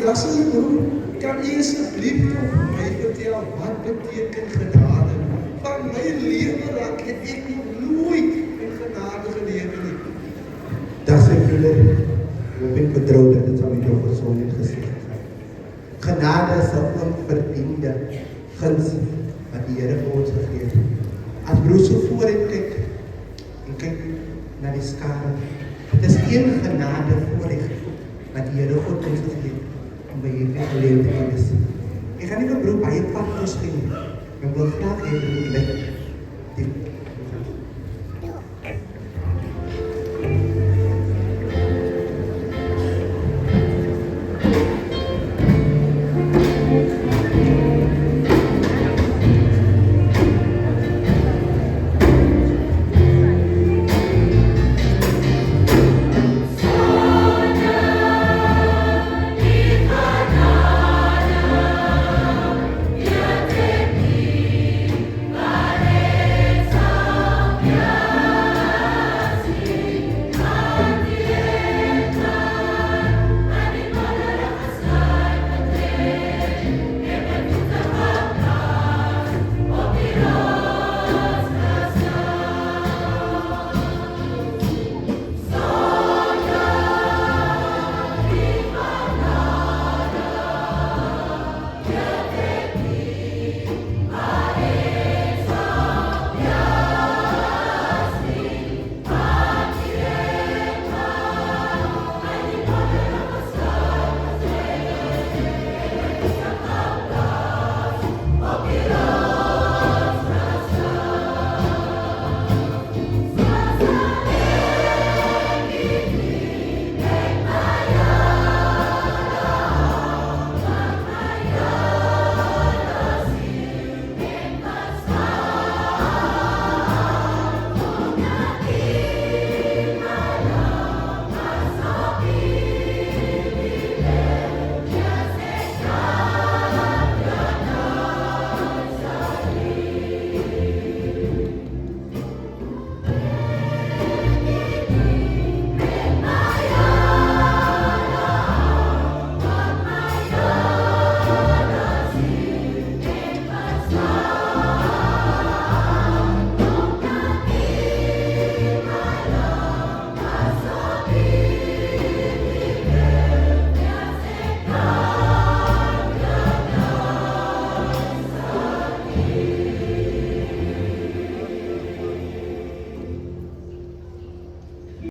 fantastisch broer. Kan jy asseblief vir my vertel wat beteken genade? Van my lewe raak het ek nog nooit in genade gelewe nie. Dat is een broeder. Ik ben vertrouwd dat het zo met jou persoonlijk gezegd is. Genade is een onverdiende gunst wat die Heer vir ons gegee het. As broer so vooruit kyk en kyk na die skare, het is een genade voorrecht wat die Here God ons gegee het om by hierdie geleentheid te wees. Ek gaan nie vir broer baie pad ons gee nie. Ek wil graag hê broer bid